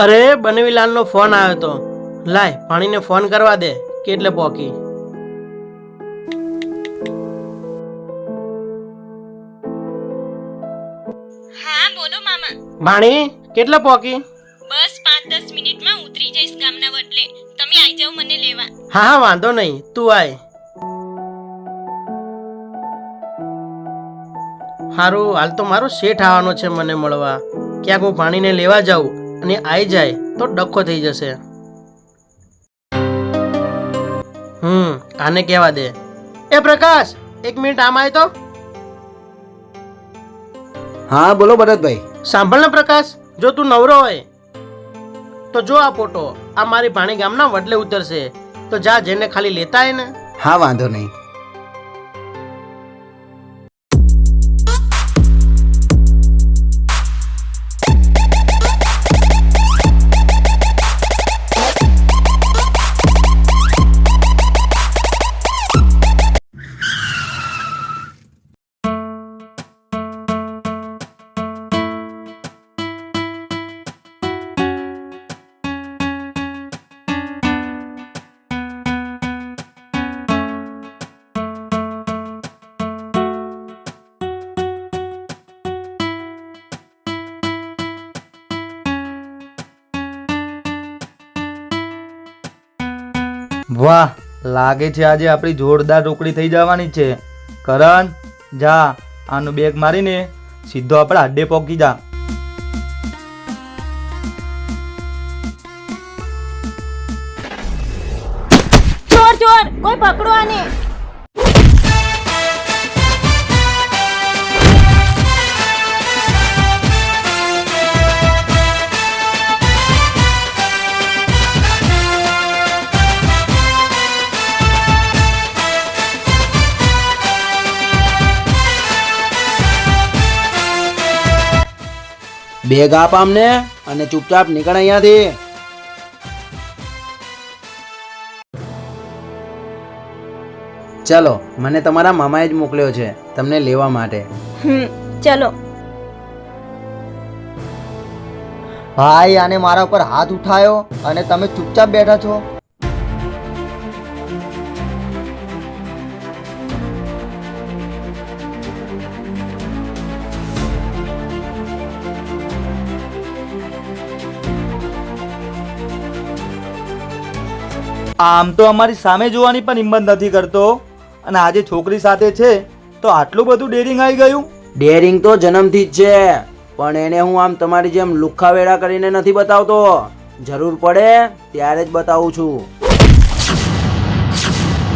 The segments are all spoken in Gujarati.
અરે બનવીલાલનો ફોન આવ્યો તો. લાય પાણીને ફોન કરવા દે કેટલે પોકી. હા બોલો મામા. ભાણી કેટલે પોકી? બસ 5-10 મિનિટમાં ઉતરી જઈશ ગામના વડલે. તમે આવી જાઓ મને લેવા. હા હા વાંધો નહીં, તું આય. હારું, હાલ તો મારો શેઠ આવવાનો છે મને મળવા. ક્યાંક હું પાણીને લેવા જાઉં અને આવી જાય તો ડખો થઈ જશે. આને કહેવા દે. એ પ્રકાશ, 1 મિનિટ આમ આય તો. હા બોલો ભરતભાઈ. સાંભળ ને પ્રકાશ, જો તું નવરો હોય તો જો આ ફોટો. આ મારી ભાણી ગામના વડલે ઉતરશે, તો જા જેને ખાલી લેતા આય ને. હા વાંધો નહીં. વાહ, લાગે છે આજે આપણી જોરદાર રોકડી થઈ જવાની છે. કરણ, જા આનું બેગ મારીને સીધો આપણે અડ્ડે પહોંચી જા. ચોર ચોર, કોઈ પકડો આને. બેગ આપ આમને અને ચૂપચાપ નીકળ અહીંયાથી. ચલો, મને તમારા મામાએ જ મોકલ્યો છે તમને લેવા માટે. ચલો. ભાઈ, આને મારા ઉપર હાથ ઉઠાયો અને તમે ચૂપચાપ બેઠા છો. આમ તો અમારી સામે જોવાની પણ હિંમત નથી કરતો, અને આજે છોકરી સાથે છે તો આટલું બધું ડેરિંગ આવી ગયું. ડેરિંગ તો જન્મથી જ છે, પણ એને હું આમ તમારી જેમ લુખ્ખા વેડા કરીને નથી બતાવતો. જરૂર પડે ત્યારે જ બતાવું છું.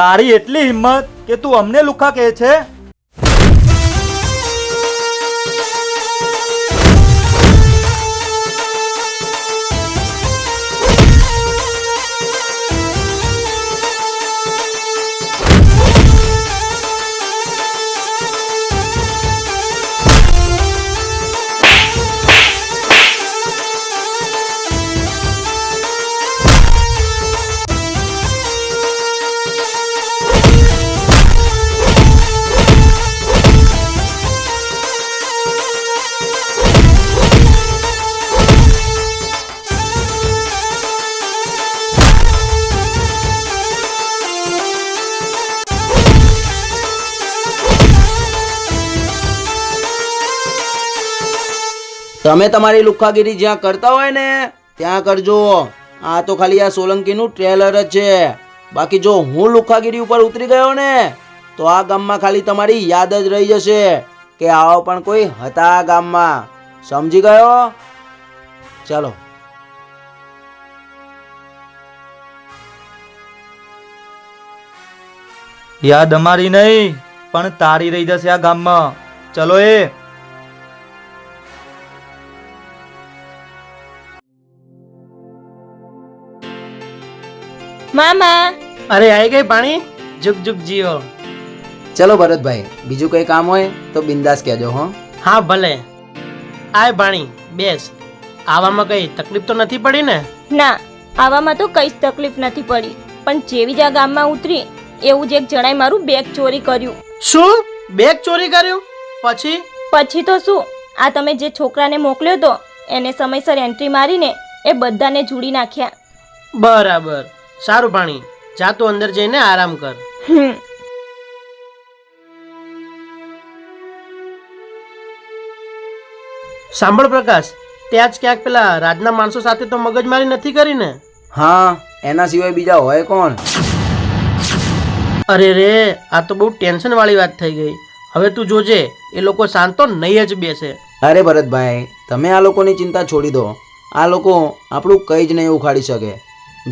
તારી એટલી હિંમત કે તું અમને લુખ્ખા કહે છે? તમે તમારી લુખ્ખાગીરી જ્યાં કરતા હોય ને ત્યાં કરજો. આ તો ખાલી આ સોલંકીનું ટ્રેલર જ છે. બાકી જો હું લુખ્ખાગીરી ઉપર ઉતરી ગયો ને તો આ ગામમાં ખાલી તમારી યાદ જ રહી જશે કે આવો પણ કોઈ હતા આ ગામમાં. સમજી ગયો? ચાલો. યાદ અમારી નહીં પણ તારી રહી જશે આ ગામમાં. ચલો એ. મામા. અરે આવી ગઈ પાણી, જુગ જુગ જીઓ. ચલો ભરતભાઈ, બીજું કઈ કામ હોય તો બિંદાસ કહેજો. હો હા ભલે. આય ભાણી, બેસ. આવામાં કઈ તકલીફ તો નથી પડી ને? ના, આવામાં તો કઈ જ તકલીફ નથી પડી, પણ જેવી જ આ ગામમાં ઉતરી એવું જ એક જણાએ મારું બેગ ચોરી કર્યું. શું? બેગ ચોરી કર્યું? પછી? પછી તો શું, આ તમે જે છોકરાને મોકલ્યો તો એને સમયસર એન્ટ્રી મારીને એ બધાને જોડી નાખ્યા. બરાબર. સારું ભાણી, જા તું અંદર જઈને આરામ કર. હમ. સાંભળ પ્રકાશ, ત્યાં જ ક્યાંક પેલા રાજના માણસો સાથે તો મગજમારી નથી કરી ને? હા, એના સિવાય બીજા હોય કોણ? અરે રે, આ તો બહુ ટેન્શન વાળી વાત થઈ ગઈ. હવે તું જોજે, એ લોકો શાંત તો નહીં જ બેસે. અરે ભરતભાઈ, તમે આ લોકોની ચિંતા છોડી દો. આ લોકો આપણું કંઈ જ નહીં ઉખાડી શકે.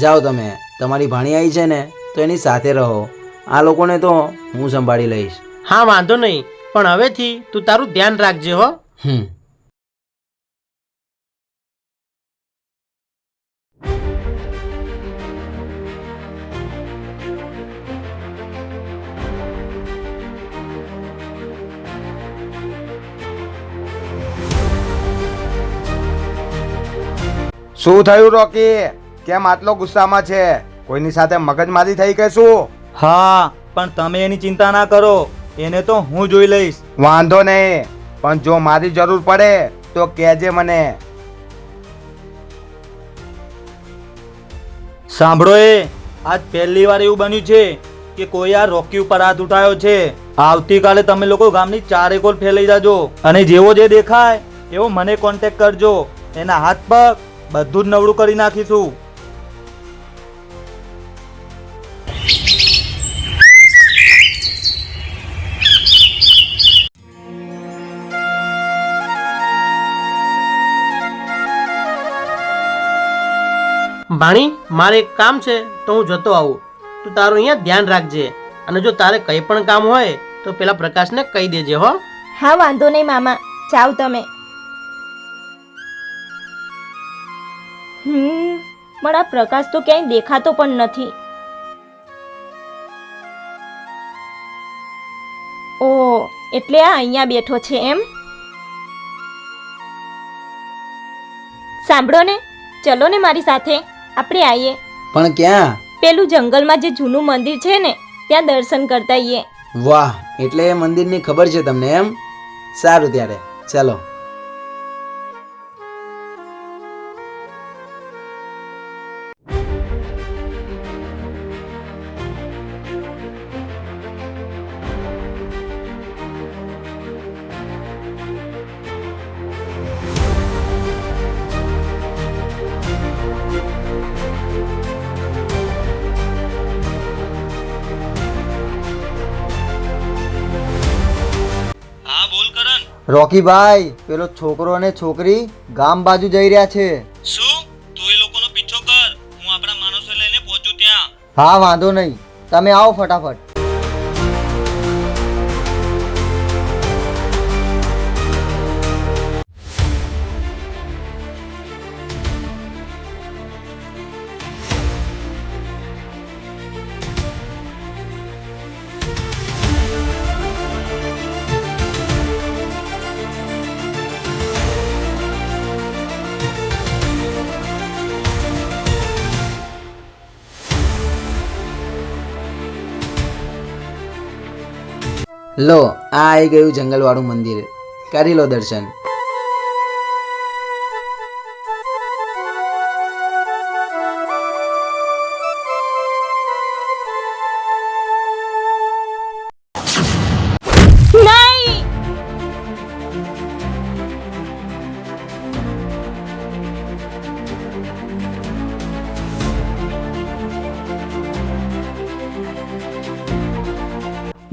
જાઓ તમે, તમારી ભાણી આવી છે ને તો એની સાથે રહો. આ લોકોને તો હું સંભાળી લઈશ. હા વાંધો નહીં, પણ હવેથી તું તારું ધ્યાન રાખજે હો. હમ. શું થયું રોકી? કેમ આટલો ગુસ્સામાં છે? કોઈની સાથે મગજમારી થઈ કે શું? હા, પણ તમે એની ચિંતા ના કરો, એને તો હું જોઈ લઈશ. વાંધો નહીં, પણ જો મારી જરૂર પડે તો કહેજે મને. સાંભળો, આજ પહેલી વાર એવું બન્યું છે કે કોઈ આ રોકી ઉપર હાથ ઉઠાયો છે. આવતીકાલે તમે લોકો ગામની ચારે કોર ફેલાઈ જાજો અને જેવો જે દેખાય એવો મને કોન્ટેક્ટ કરજો. એના હાથ પગ બધું જ નવડું કરી નાખીશું. ભાણી, મારે એક કામ છે તો હું જતો આવું. તું તારું અહીંયા ધ્યાન રાખજે, અને જો તારે કંઈ પણ કામ હોય તો પેલા પ્રકાશને કહી દેજે હો. હા વાંધો નહીં મામા, જાઓ તમે. પણ આ પ્રકાશ તો ક્યાંય દેખાતો પણ નથી. ઓ, એટલે આ અહીંયા બેઠો છે એમ? સાંભળો ને, ચલો ને મારી સાથે, આપણે આવીએ. પણ ક્યાં? પેલું જંગલમાં જે જૂનું મંદિર છે ને ત્યાં દર્શન કરતા આવીએ. વાહ, એટલે એ મંદિરની ખબર છે તમને એમ? સારું, ત્યારે ચાલો. રોકીભાઈ, પેલો છોકરો અને છોકરી ગામ બાજુ જઈ રહ્યા છે. શું? તું એ લોકોનો પીછો કર, હું આપણા માણસો લઈને પહોંચું ત્યાં. હા વાંધો નહીં, તમે આવો ફટાફટ. લો, આ આવી ગયું જંગલવાળું મંદિર. કરી લો દર્શન. નહીં!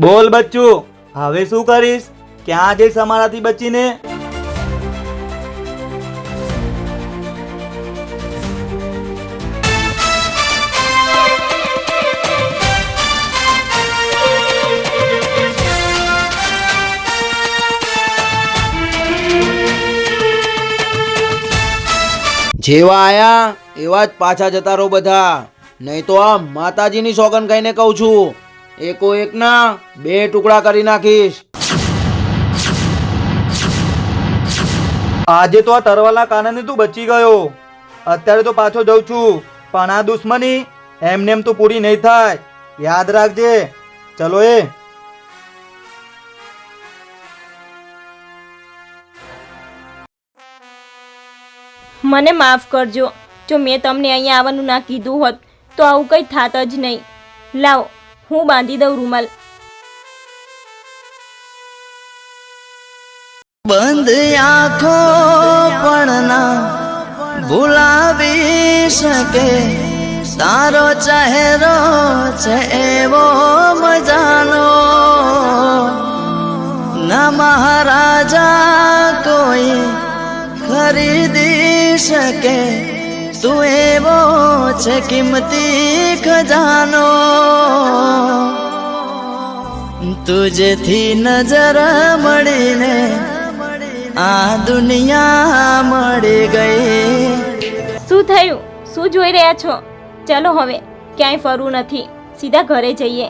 બોલ બચ્ચું, હવે શું કરીશ? ક્યાં જઈશ અમારાથી બચીને? જેવા આયા એવા જ પાછા જતા રહો બધા, નહીં તો આ માતાજીની સોગન કહીને કહું છું, એકો એકના 2 ટુકડા કરી નાખીશ. આજે તો આ તરવાલા કારણે તું બચી ગયો. અત્યારે તો પાછો જઉં છું, પણ આ દુશ્મની એમને એમ તો પૂરી નહીં થાય. યાદ રાખજે. ચલો મને માફ કરજો. જો મેં તમને અહીંયા આવવાનું ના કીધું હોત તો આવું કંઈ થાત જ નહીં. લાવો હું બાંધી દઉં રૂમાલ. બંધ આંખો પણ ના ભૂલાવી શકે તારો ચહેરો છે એવો મજાનો ના મહારાજા કોઈ ખરીદી શકે તું એવો છે કિંમતી ખજાનો તુજથી નજર મળીને આ દુનિયા મળી ગઈ. શું થયું? શું જોઈ રહ્યા છો? ચાલો હવે ક્યાંય ફરવું નથી, સીધા ઘરે જઈએ.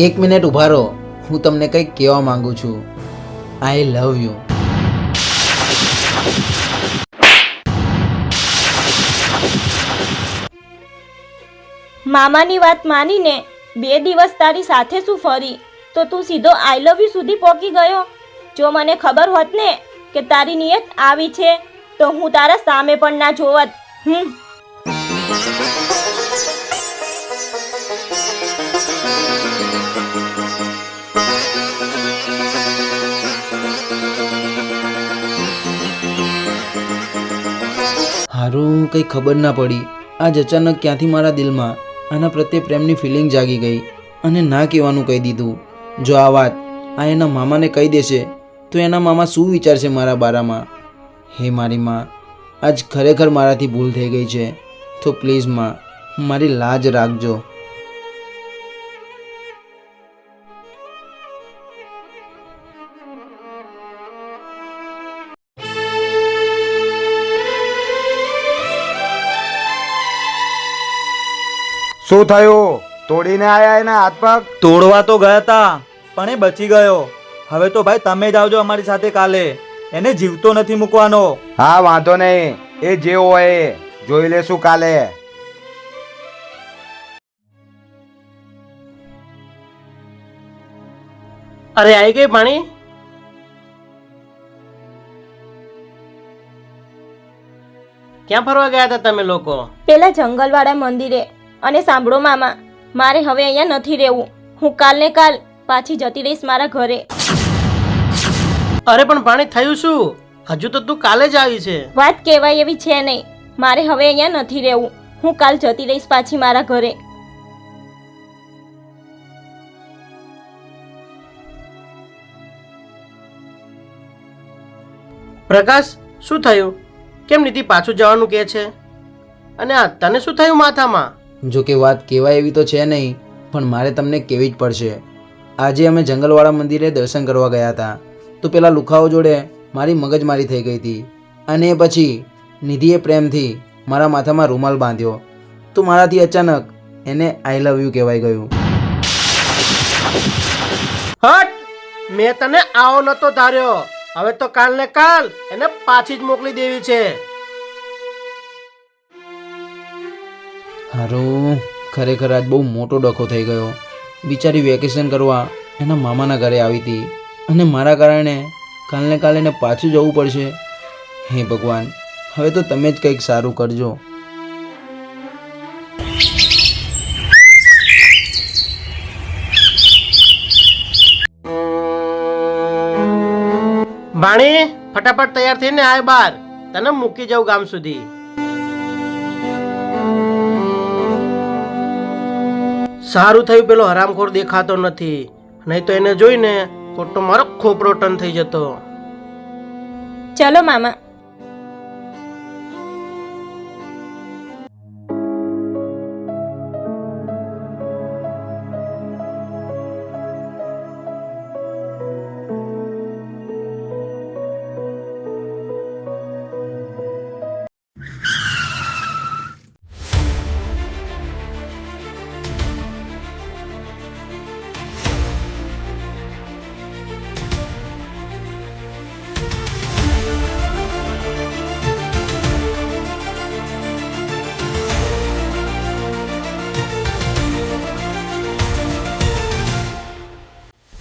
1 મિનિટ ઊભા રહો, હું તમને કંઈક કહેવા માંગુ છું. આઈ લવ યુ. મામાની વાત માનીને 2 દિવસ તારી સાથે શું ફરી તો તું સીધો આઈ લવ યુ સુધી પહોંચી ગયો. જો મને ખબર હોત ને કે તારી નિયત આવી છે તો હું તારા સામે પણ ના જોવત. હારું કંઈ ખબર ના પડી. આજ અચાનક ક્યાંથી મારા દિલમાં આના પ્રત્યે પ્રેમની ફિલિંગ જાગી ગઈ અને ના કહેવાનું કહી દીધું. જો આ વાત આ એના મામાને કહી દેશે તો એના મામા શું વિચારશે મારા બારામાં? હે મારી માં, આજ ખરેખર મારાથી ભૂલ થઈ ગઈ છે, તો પ્લીઝ માં મારી લાજ રાખજો. શું થયું? તોડીને આયા એના હાથ પગ? તોડવા તો ગયા હતા પણ એ બચી ગયો. હવે તો ભાઈ તમે જ આવજો અમારી સાથે કાલે. એને જીવતો નથી મૂકવાનો. હા વાંધો નહીં, એ જે હોય એ જોઈ લેશું કાલે. અરે આવી ગઈ ભાણી? ક્યાં ફરવા ગયા હતા તમે લોકો? પેલા જંગલવાળા મંદિરે. અને સાંભળો મામા, મારે હવે અહીંયા નથી રહેવું. હું કાલને કાલ પાછી જતી રહીશ મારા ઘરે. અરે પણ ભાણી થયું શું? હજુ તો તું કાલે જ આવી છે. વાત કહેવાય એવી છે નહીં. મારે હવે અહીંયા નથી રહેવું. હું કાલ જતી રહીશ પાછી મારા ઘરે. પ્રકાશ, શું થયું? કેમ નીતિ પાછું જવાનું કહે છે? અને આ તને શું થયું માથામાં? જો કે વાત કહેવાય એવી તો છે નહીં, પણ મારે તમને કહેવી જ પડશે. આજે અમે જંગલવાળા મંદિરે દર્શન કરવા ગયા હતા તો પેલા લુખાઓ જોડે મારી મગજમારી થઈ ગઈ હતી અને પછી નિધિએ પ્રેમથી મારા માથામાં રૂમાલ બાંધ્યો તો મારાથી અચાનક એને આઈ લવ યુ કહેવાઈ ગયું. હટ! મેં તને આવો નતો ધાર્યો. હવે તો કાલ ને કાલ એને પાછી જ મોકલી દેવી છે. હારું, ખરેખર આજ બહુ મોટો ડખો થઈ ગયો. બિચારી વેકેશન કરવા એના મામાના ઘરે આવી હતી અને મારા કારણે કાલને કાલે એને પાછું જવું પડશે. હે ભગવાન, હવે તો તમે જ કંઈક સારું કરજો. ભાણી, ફટાફટ તૈયાર થઈને આય બહાર. તને મૂકી જાઉં ગામ સુધી. સારું થયું પેલો હરામખોર દેખાતો નથી, નહીં તો એને જોઈને ખોટો મારો ખોપરો ટન થઈ જતો. ચલો મામા.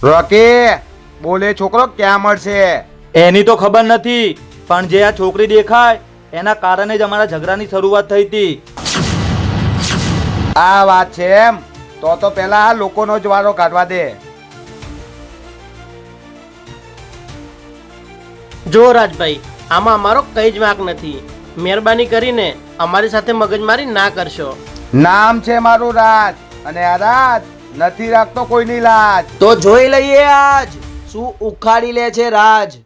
રોકી, બોલે છોકરો ક્યાં મળશે? એની તો ખબર નથી પણ જે આ છોકરી દેખાય એના કારણે જ અમારા ઝઘડાની શરૂઆત થઈ હતી. આ વાત છે એમ? તો પેલા આ લોકોનો જ વારો કાઢવા દે. જો રાજભાઈ, આમાં અમારો કઈ જ વાંક નથી. મહેરબાની કરીને અમારી સાથે મગજમારી ના કરશો. નામ છે મારું રાજ, અને આ રાજ નથી રાખતો કોઈની લાજ. તો જોઈ લઈએ આજ શું ઉખાડી લે છે રાજ.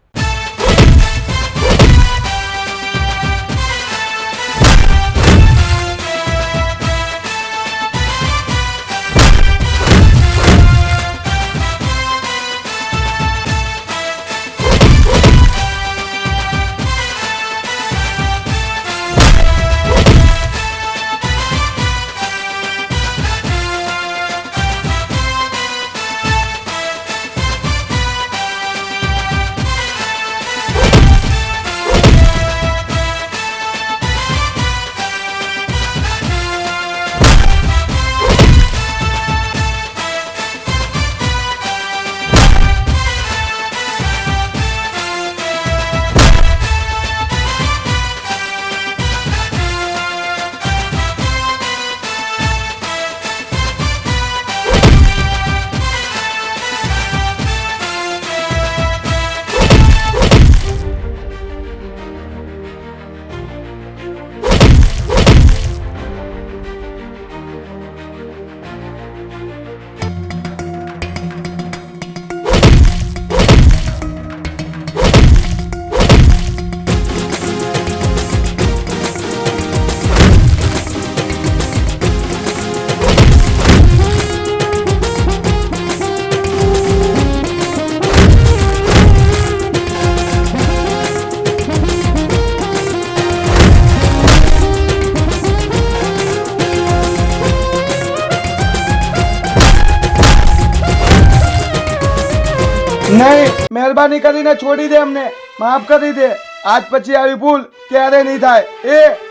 નહીં, મહેરબાની કરીને છોડી દે, અમને માફ કરી દે. આજ પછી આવી ભૂલ ક્યારે નહીં થાય.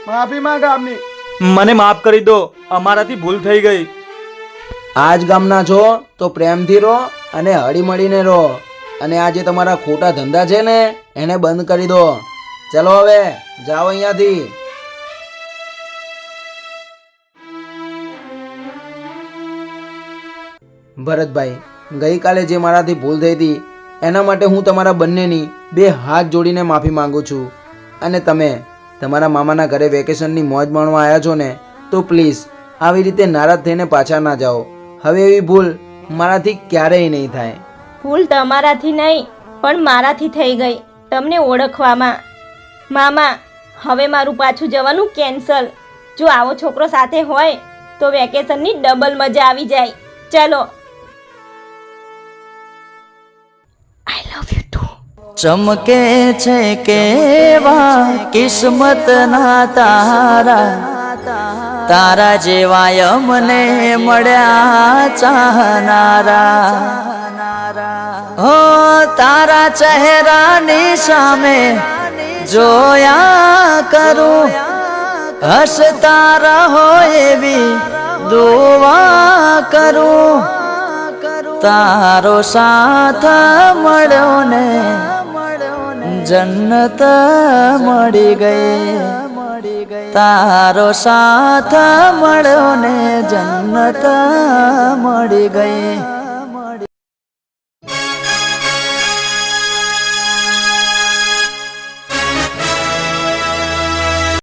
માફી માંગ આમની. મને માફ કરી દો, અમારાથી ભૂલ થઈ ગઈ. આજ ગામના છો તો પ્રેમથી રહો અને હળીમળીને રહો. અને આ જે તમારા ખોટા ધંધા છે ને એને બંધ કરી દો. ચલો હવે જાઓ અહીંયાથી. ભરતભાઈ, ગઈકાલે જે મારાથી ભૂલ થઈ હતી એના માટે હું તમારા બંનેની બે હાથ જોડીને માફી માંગુ છું. અને તમે તમારા મામાના ઘરે વેકેશનની મોજ માણવા આવ્યા છો ને, તો પ્લીઝ આવી રીતે નારાજ થઈને પાછા ના જાઓ. હવે એવી ભૂલ મારાથી ક્યારેય નહીં થાય. ભૂલ તમારાથી નહીં પણ મારાથી થઈ ગઈ તમને ઓળખવામાં. મામા, હવે મારું પાછું જવાનું કેન્સલ. જો આવો છોકરો સાથે હોય તો વેકેશનની ડબલ મજા આવી જાય. ચલો. આઈ લવ યુ ટુ. ચમકે છે કેવા કિસ્મત ના તારા, તારા જેવા મને મળ્યા ચાહનારા. હો તારા ચહેરાની સામે જોયા કરું, હસતા રહો એવી દુઆ કરું. તારો સાથ મળ્યો ને જન્નત મળી ગઈ. તારો સાથ મળ્યો ને જન્નત મળી ગઈ.